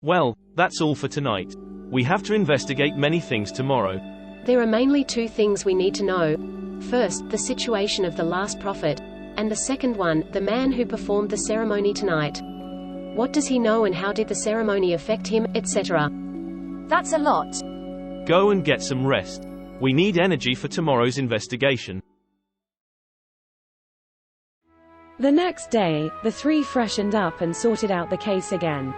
Well, that's all for tonight. We have to investigate many things tomorrow. There are mainly two things we need to know. First, the situation of the last prophet, and the second one, the man who performed the ceremony tonight. What does he know and how did the ceremony affect him, etc.? That's a lot. Go and get some rest. We need energy for tomorrow's investigation. The next day, the three freshened up and sorted out the case again.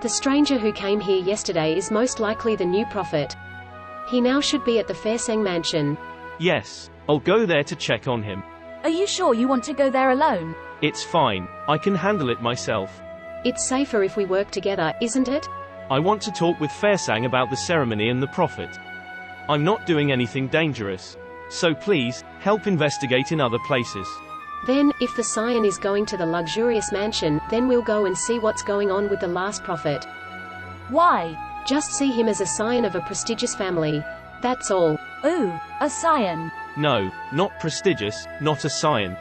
The stranger who came here yesterday is most likely the new prophet. He now should be at the Fairsang mansion. Yes, I'll go there to check on him. Are you sure you want to go there alone? It's fine, I can handle it myself. It's safer if we work together, isn't it? I want to talk with Fairsang about the ceremony and the prophet. I'm not doing anything dangerous. So please, help investigate in other places. Then, if the scion is going to the luxurious mansion, then we'll go and see what's going on with the last prophet. Why? Just see him as a scion of a prestigious family. That's all. Ooh, a scion. No, not prestigious, not a scion.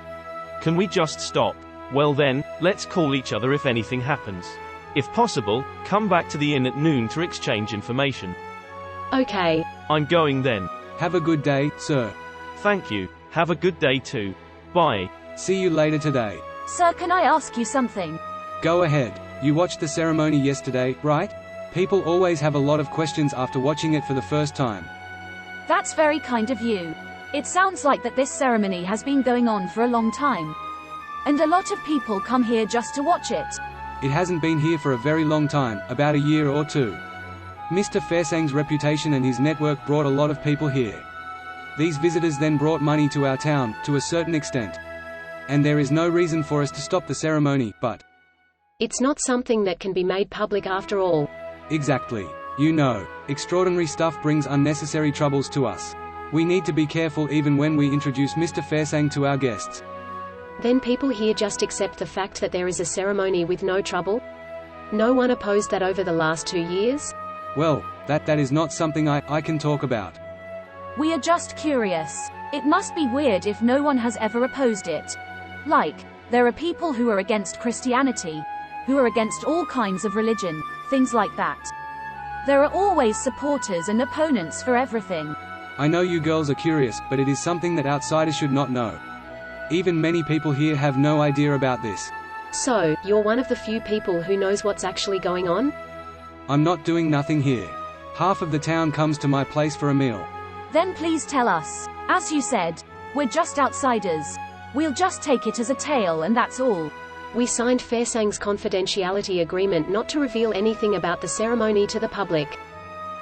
Can we just stop? Well then, let's call each other if anything happens. If possible, come back to the inn at noon to exchange information. Okay. I'm going then. Have a good day, sir. Thank you. Have a good day too. Bye. See you later today. Sir, can I ask you something? Go ahead. You watched the ceremony yesterday, right? People always have a lot of questions after watching it for the first time. That's very kind of you. It sounds like that this ceremony has been going on for a long time. And a lot of people come here just to watch it. It hasn't been here for a very long time, about a year or two. Mr. Fairsang's reputation and his network brought a lot of people here. These visitors then brought money to our town, to a certain extent. And there is no reason for us to stop the ceremony, but... It's not something that can be made public after all. Exactly. You know, extraordinary stuff brings unnecessary troubles to us. We need to be careful even when we introduce Mr. Fairsang to our guests. Then people here just accept the fact that there is a ceremony with no trouble? No one opposed that over the last 2 years? Well, that is not something I can talk about. We are just curious. It must be weird if no one has ever opposed it. Like, there are people who are against Christianity, who are against all kinds of religion, things like that. There are always supporters and opponents for everything. I know you girls are curious, but it is something that outsiders should not know. Even many people here have no idea about this. So, you're one of the few people who knows what's actually going on? I'm not doing nothing here. Half of the town comes to my place for a meal. Then please tell us. As you said, we're just outsiders. We'll just take it as a tale and that's all. We signed Fairsang's confidentiality agreement not to reveal anything about the ceremony to the public.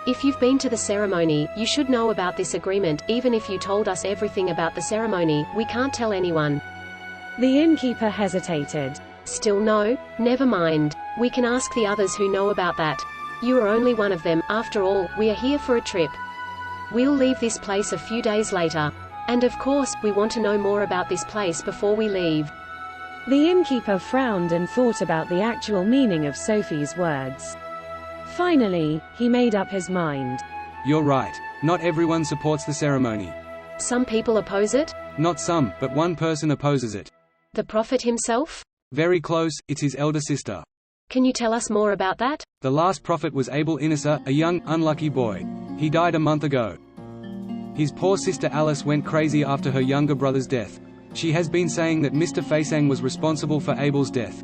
If you've been to the ceremony, you should know about this agreement. Even if you told us everything about the ceremony, we can't tell anyone. The innkeeper hesitated. Still no? Never mind. We can ask the others who know about that. You are only one of them. After all, we are here for a trip. We'll leave this place a few days later. And of course, we want to know more about this place before we leave. The innkeeper frowned and thought about the actual meaning of Sophie's words. Finally, he made up his mind. You're right. Not everyone supports the ceremony. Some people oppose it? Not some, but one person opposes it. The prophet himself? Very close, it's his elder sister. Can you tell us more about that? The last prophet was Abel Inissa, a young, unlucky boy. He died a month ago. His poor sister Alice went crazy after her younger brother's death. She has been saying that Mr. Fairsang was responsible for Abel's death.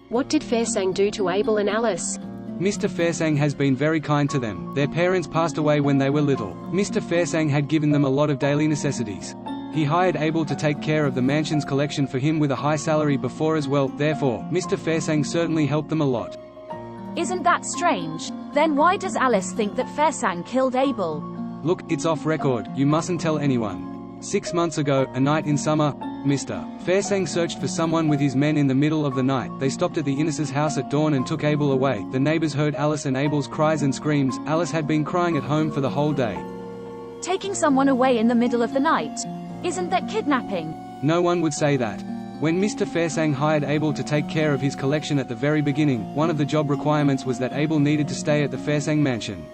What did Fairsang do to Abel and Alice? Mr. Fairsang has been very kind to them. Their parents passed away when they were little. Mr. Fairsang had given them a lot of daily necessities. He hired Abel to take care of the mansion's collection for him with a high salary before as well. Therefore, Mr. Fairsang certainly helped them a lot. Isn't that strange? Then why does Alice think that Fairsang killed Abel? Look, it's off record. You mustn't tell anyone. 6 months ago, a night in summer, Mr. Fairsang searched for someone with his men in the middle of the night. They stopped at the Innis's house at dawn and took Abel away. The neighbors heard Alice and Abel's cries and screams. Alice had been crying at home for the whole day. Taking someone away in the middle of the night? Isn't that kidnapping? No one would say that. When Mr. Fairsang hired Abel to take care of his collection at the very beginning, one of the job requirements was that Abel needed to stay at the Fairsang mansion.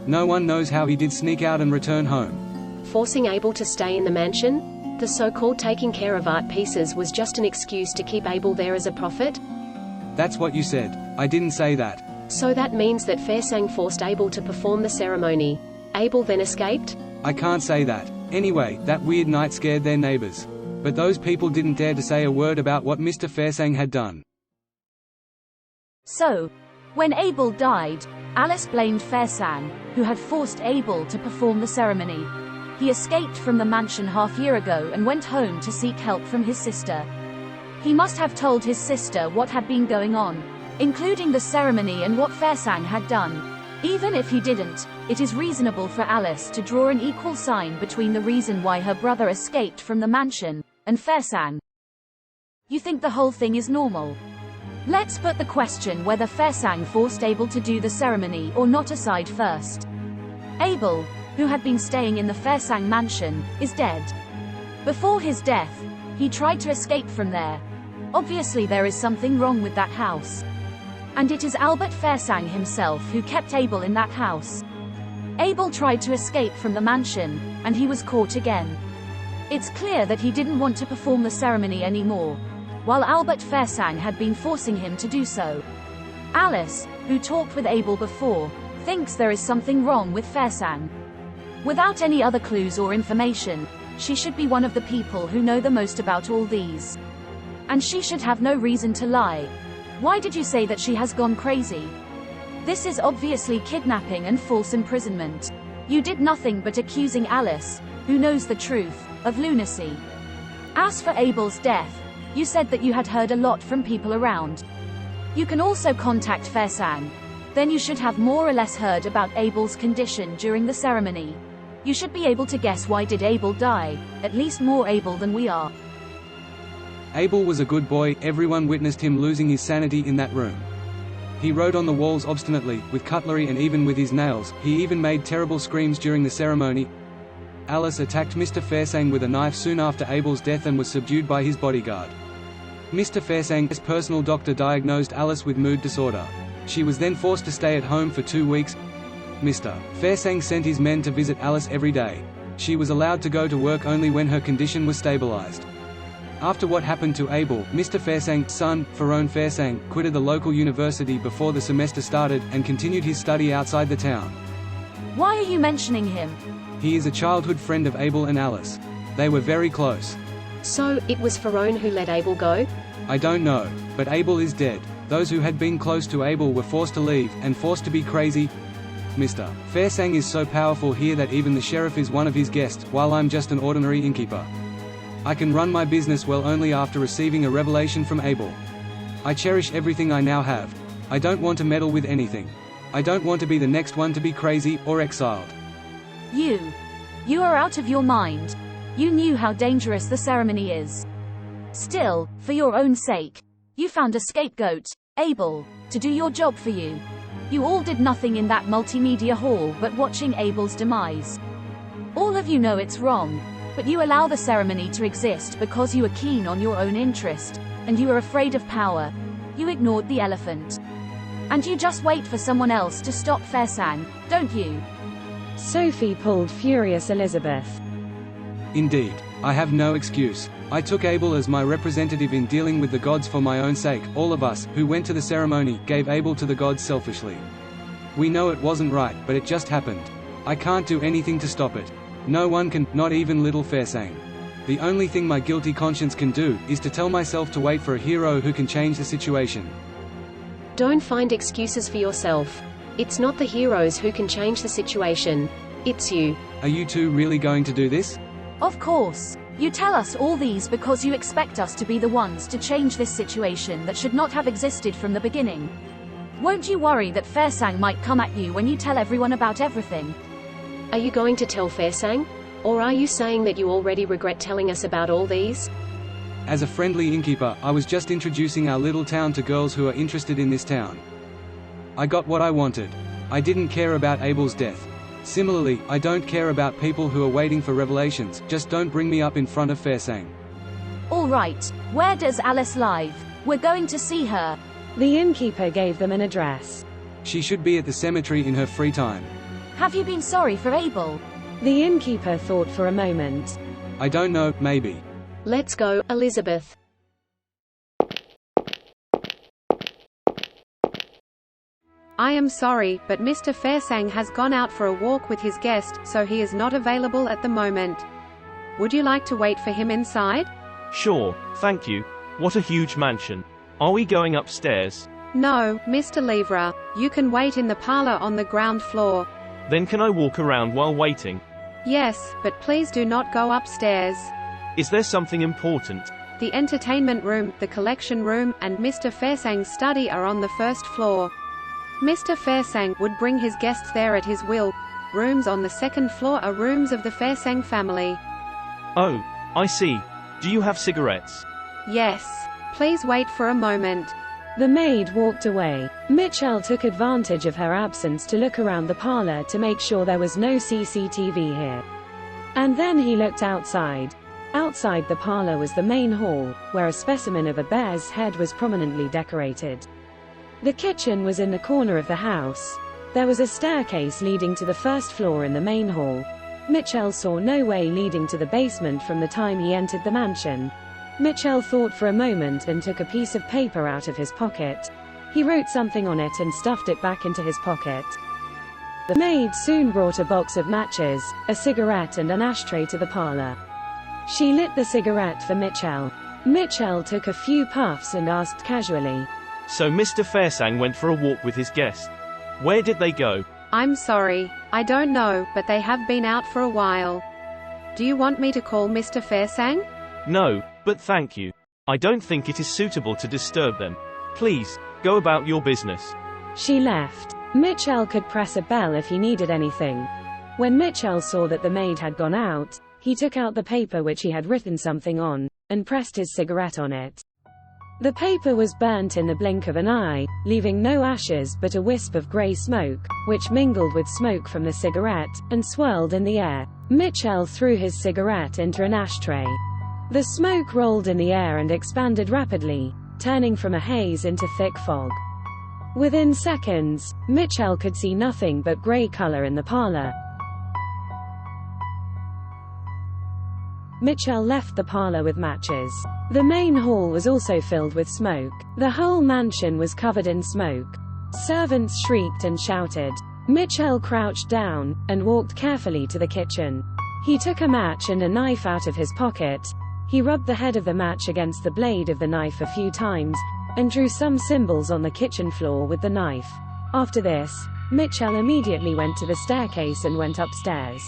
No one knows how he did sneak out and return home. Forcing Abel to stay in the mansion? The so-called taking care of art pieces was just an excuse to keep Abel there as a prophet? That's what you said. I didn't say that. So that means that Fairsang forced Abel to perform the ceremony. Abel then escaped? I can't say that. Anyway, that weird night scared their neighbors. But those people didn't dare to say a word about what Mr. Fairsang had done. So, when Abel died, Alice blamed Fairsang, who had forced Abel to perform the ceremony. He escaped from the mansion half-year ago and went home to seek help from his sister. He must have told his sister what had been going on, including the ceremony and what Fairsang had done. Even if he didn't, it is reasonable for Alice to draw an equal sign between the reason why her brother escaped from the mansion and Fairsang. You think the whole thing is normal? Let's put the question whether Fairsang forced Abel to do the ceremony or not aside first. Abel, who had been staying in the Fairsang mansion, is dead. Before his death, he tried to escape from there. Obviously there is something wrong with that house. And it is Albert Fairsang himself who kept Abel in that house. Abel tried to escape from the mansion, and he was caught again. It's clear that he didn't want to perform the ceremony anymore, while Albert Fairsang had been forcing him to do so. Alice, who talked with Abel before, thinks there is something wrong with Fairsang. Without any other clues or information, she should be one of the people who know the most about all these. And she should have no reason to lie. Why did you say that she has gone crazy? This is obviously kidnapping and false imprisonment. You did nothing but accusing Alice, who knows the truth, of lunacy. As for Abel's death, you said that you had heard a lot from people around. You can also contact Fairsang. Then you should have more or less heard about Abel's condition during the ceremony. You should be able to guess why did Abel die, at least more Abel than we are. Abel was a good boy, everyone witnessed him losing his sanity in that room. He wrote on the walls obstinately, with cutlery and even with his nails. He even made terrible screams during the ceremony. Alice attacked Mr. Fairsang with a knife soon after Abel's death and was subdued by his bodyguard. Mr. Fairsang's personal doctor diagnosed Alice with mood disorder. She was then forced to stay at home for 2 weeks. Mr. Fairsang sent his men to visit Alice every day. She was allowed to go to work only when her condition was stabilized. After what happened to Abel, Mr. Fairsang's son, Ferone Fairsang, quitted the local university before the semester started, and continued his study outside the town. Why are you mentioning him? He is a childhood friend of Abel and Alice. They were very close. So, it was Ferone who let Abel go? I don't know, but Abel is dead. Those who had been close to Abel were forced to leave, and forced to be crazy. Mr. Fairsang is so powerful here that even the sheriff is one of his guests, while I'm just an ordinary innkeeper. I can run my business well only after receiving a revelation from Abel. I cherish everything I now have. I don't want to meddle with anything. I don't want to be the next one to be crazy, or exiled. You are out of your mind. You knew how dangerous the ceremony is. Still, for your own sake, you found a scapegoat, Abel, to do your job for you. You all did nothing in that multimedia hall but watching Abel's demise. All of you know it's wrong. But you allow the ceremony to exist because you are keen on your own interest, and you are afraid of power. You ignored the elephant. And you just wait for someone else to stop Fairsang, don't you? Sophie pulled furious Elizabeth. Indeed, I have no excuse. I took Abel as my representative in dealing with the gods for my own sake. All of us, who went to the ceremony, gave Abel to the gods selfishly. We know it wasn't right, but it just happened. I can't do anything to stop it. No one can, not even little Fairsang. The only thing my guilty conscience can do, is to tell myself to wait for a hero who can change the situation. Don't find excuses for yourself. It's not the heroes who can change the situation. It's you. Are you two really going to do this? Of course. You tell us all these because you expect us to be the ones to change this situation that should not have existed from the beginning. Won't you worry that Fairsang might come at you when you tell everyone about everything? Are you going to tell Fairsang? Or are you saying that you already regret telling us about all these? As a friendly innkeeper, I was just introducing our little town to girls who are interested in this town. I got what I wanted. I didn't care about Abel's death. Similarly, I don't care about people who are waiting for revelations. Just don't bring me up in front of Fairsang. All right. Where does Alice live? We're going to see her. The innkeeper gave them an address. She should be at the cemetery in her free time. Have you been sorry for Abel? The innkeeper thought for a moment. I don't know, maybe. Let's go, Elizabeth. I am sorry, but Mr. Fairsang has gone out for a walk with his guest, so he is not available at the moment. Would you like to wait for him inside? Sure, thank you. What a huge mansion. Are we going upstairs? No, Mr. Livre. You can wait in the parlor on the ground floor. Then can I walk around while waiting? Yes, but please do not go upstairs. Is there something important? The entertainment room, the collection room, and Mr. Fairsang's study are on the first floor. Mr. Fairsang would bring his guests there at his will. Rooms on the second floor are rooms of the Fairsang family. Oh, I see. Do you have cigarettes? Yes. Please wait for a moment. The maid walked away. Mitchell took advantage of her absence to look around the parlor to make sure there was no CCTV here. And then he looked outside. Outside the parlor was the main hall, where a specimen of a bear's head was prominently decorated. The kitchen was in the corner of the house. There was a staircase leading to the first floor in the main hall. Mitchell saw no way leading to the basement from the time he entered the mansion. Mitchell thought for a moment and took a piece of paper out of his pocket. He wrote something on it and stuffed it back into his pocket. The maid soon brought a box of matches, a cigarette and an ashtray to the parlor. She lit the cigarette for Mitchell. Mitchell took a few puffs and asked casually, So Mr. Fairsang went for a walk with his guest. Where did they go? I'm sorry. I don't know, but they have been out for a while. Do you want me to call Mr. Fairsang? No, but thank you. I don't think it is suitable to disturb them. Please, go about your business. She left. Mitchell could press a bell if he needed anything. When Mitchell saw that the maid had gone out, he took out the paper which he had written something on, and pressed his cigarette on it. The paper was burnt in the blink of an eye, leaving no ashes but a wisp of grey smoke, which mingled with smoke from the cigarette, and swirled in the air. Mitchell threw his cigarette into an ashtray. The smoke rolled in the air and expanded rapidly, turning from a haze into thick fog. Within seconds, Mitchell could see nothing but grey color in the parlor. Mitchell left the parlor with matches. The main hall was also filled with smoke. The whole mansion was covered in smoke. Servants shrieked and shouted. Mitchell crouched down, and walked carefully to the kitchen. He took a match and a knife out of his pocket. He rubbed the head of the match against the blade of the knife a few times, and drew some symbols on the kitchen floor with the knife. After this, Mitchell immediately went to the staircase and went upstairs.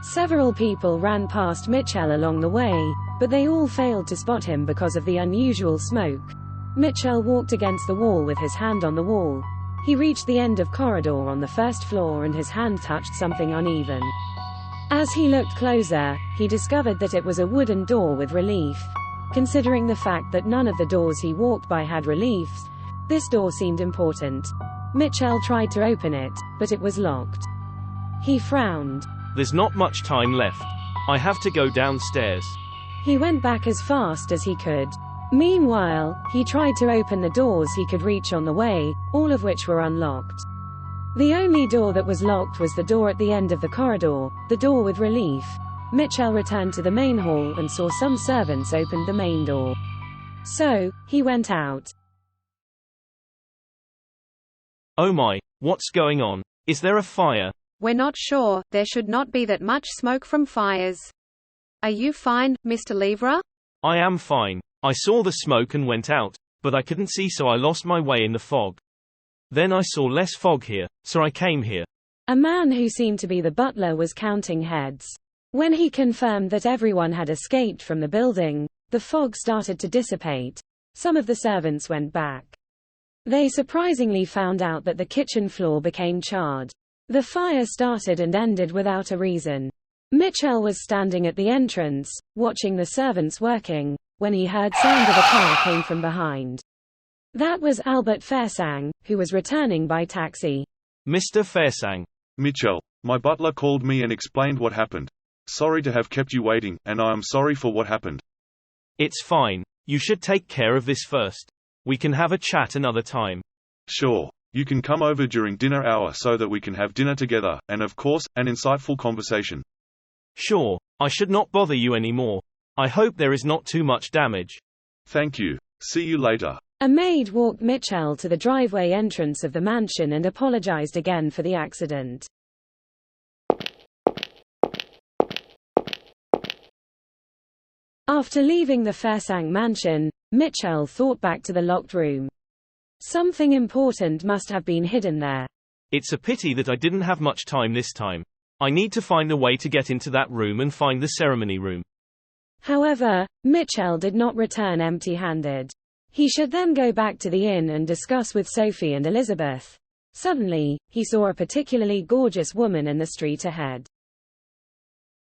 Several people ran past Mitchell along the way, but they all failed to spot him because of the unusual smoke. Mitchell walked against the wall with his hand on the wall. He reached the end of corridor on the first floor and his hand touched something uneven. As he looked closer, he discovered that it was a wooden door with relief. Considering the fact that none of the doors he walked by had reliefs, this door seemed important. Mitchell tried to open it, but it was locked. He frowned. There's not much time left. I have to go downstairs. He went back as fast as he could. Meanwhile, he tried to open the doors he could reach on the way, all of which were unlocked. The only door that was locked was the door at the end of the corridor, the door with relief. Mitchell returned to the main hall and saw some servants opened the main door. So, he went out. Oh my, what's going on? Is there a fire? We're not sure. There should not be that much smoke from fires. Are you fine, Mr. Livre? I am fine. I saw the smoke and went out, but I couldn't see, so I lost my way in the fog. Then I saw less fog here, so I came here. A man who seemed to be the butler was counting heads. When he confirmed that everyone had escaped from the building, the fog started to dissipate. Some of the servants went back. They surprisingly found out that the kitchen floor became charred. The fire started and ended without a reason. Mitchell was standing at the entrance, watching the servants working, when he heard sound of a car came from behind. That was Albert Fairsang, who was returning by taxi. Mr. Fairsang. Mitchell, my butler called me and explained what happened. Sorry to have kept you waiting, and I am sorry for what happened. It's fine. You should take care of this first. We can have a chat another time. Sure. You can come over during dinner hour so that we can have dinner together, and of course, an insightful conversation. Sure. I should not bother you anymore. I hope there is not too much damage. Thank you. See you later. A maid walked Mitchell to the driveway entrance of the mansion and apologized again for the accident. After leaving the Fairsang mansion, Mitchell thought back to the locked room. Something important must have been hidden there. It's a pity that I didn't have much time this time. I need to find a way to get into that room and find the ceremony room. However, Mitchell did not return empty-handed. He should then go back to the inn and discuss with Sophie and Elizabeth. Suddenly, he saw a particularly gorgeous woman in the street ahead.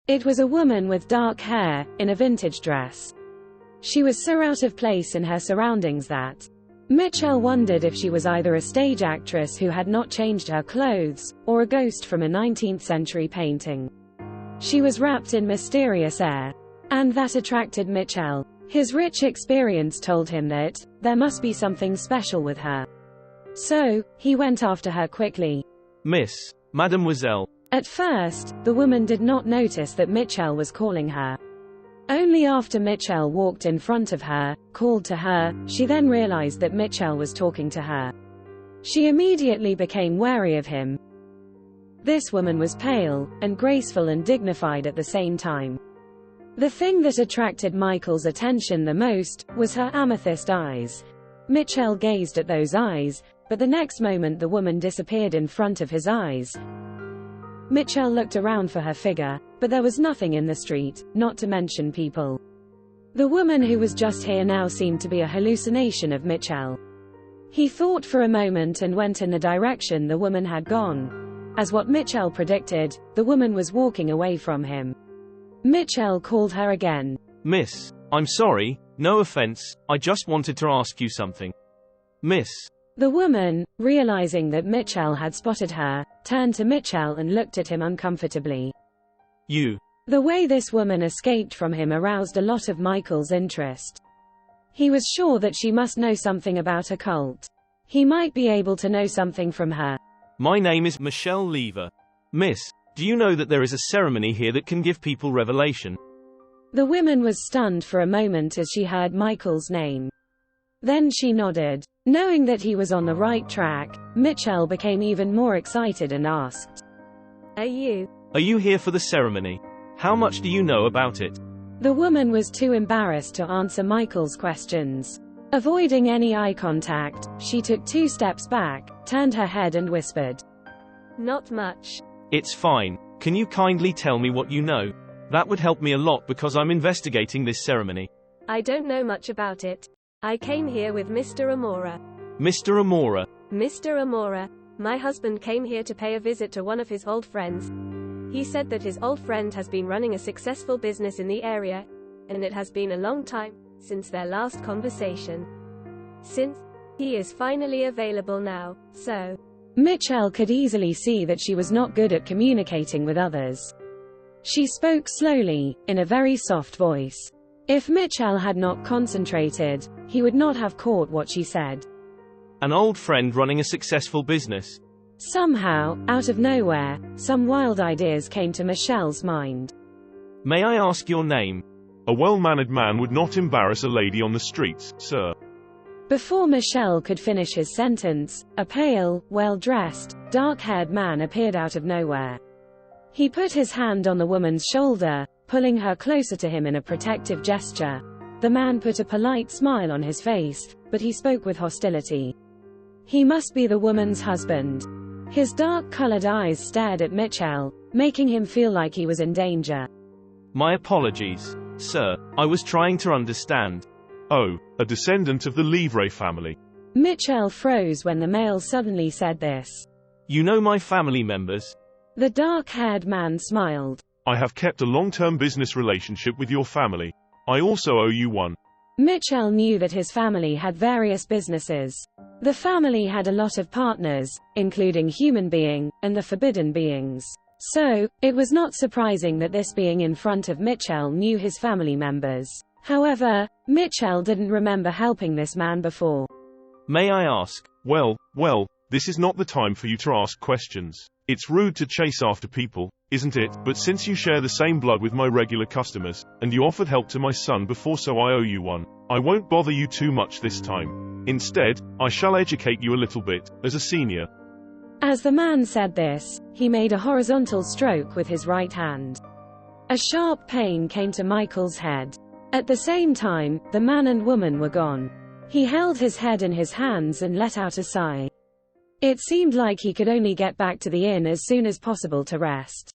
It was a woman with dark hair, in a vintage dress. She was so out of place in her surroundings that Mitchell wondered if she was either a stage actress who had not changed her clothes, or a ghost from a 19th-century painting. She was wrapped in mysterious air. And that attracted Mitchell. His rich experience told him that there must be something special with her. So, he went after her quickly. Miss, Mademoiselle. At first, the woman did not notice that Mitchell was calling her. Only after Mitchell walked in front of her, called to her, she then realized that Mitchell was talking to her. She immediately became wary of him. This woman was pale, and graceful and dignified at the same time. The thing that attracted Michael's attention the most was her amethyst eyes. Mitchell gazed at those eyes, but the next moment the woman disappeared in front of his eyes. Mitchell looked around for her figure, but there was nothing in the street, not to mention people. The woman who was just here now seemed to be a hallucination of Mitchell. He thought for a moment and went in the direction the woman had gone. As what Mitchell predicted, the woman was walking away from him. Mitchell called her again. Miss, I'm sorry, no offense, I just wanted to ask you something. Miss. The woman, realizing that Mitchell had spotted her, turned to Mitchell and looked at him uncomfortably. You. The way this woman escaped from him aroused a lot of Michael's interest. He was sure that she must know something about a cult. He might be able to know something from her. My name is Michelle Lever. Miss, do you know that there is a ceremony here that can give people revelation? The woman was stunned for a moment as she heard Michael's name. Then she nodded. Knowing that he was on the right track, Mitchell became even more excited and asked, Are you here for the ceremony? How much do you know about it? The woman was too embarrassed to answer Michael's questions. Avoiding any eye contact, she took 2 steps back, turned her head and whispered, Not much. It's fine. Can you kindly tell me what you know? That would help me a lot because I'm investigating this ceremony. I don't know much about it. I came here with Mr. Amora. Mr. Amora. Mr. Amora. My husband came here to pay a visit to one of his old friends. He said that his old friend has been running a successful business in the area, and it has been a long time since their last conversation. Since he is finally available now, so. Mitchell could easily see that she was not good at communicating with others. She spoke slowly, in a very soft voice. If Mitchell had not concentrated, he would not have caught what she said. An old friend running a successful business. Somehow, out of nowhere, some wild ideas came to Michelle's mind. May I ask your name? A well-mannered man would not embarrass a lady on the streets, sir. Before Michelle could finish his sentence, a pale, well-dressed, dark-haired man appeared out of nowhere. He put his hand on the woman's shoulder, pulling her closer to him in a protective gesture. The man put a polite smile on his face, but he spoke with hostility. He must be the woman's husband. His dark-colored eyes stared at Mitchell, making him feel like he was in danger. My apologies, sir. I was trying to understand. Oh, a descendant of the Livre family. Mitchell froze when the male suddenly said this. You know my family members? The dark-haired man smiled. I have kept a long-term business relationship with your family. I also owe you one. Mitchell knew that his family had various businesses. The family had a lot of partners, including human being, and the forbidden beings. So, it was not surprising that this being in front of Mitchell knew his family members. However, Mitchell didn't remember helping this man before. May I ask? Well, this is not the time for you to ask questions. It's rude to chase after people, isn't it? But since you share the same blood with my regular customers, and you offered help to my son before, so I owe you one. I won't bother you too much this time. Instead, I shall educate you a little bit, as a senior. As the man said this, he made a horizontal stroke with his right hand. A sharp pain came to Michael's head. At the same time, the man and woman were gone. He held his head in his hands and let out a sigh. It seemed like he could only get back to the inn as soon as possible to rest.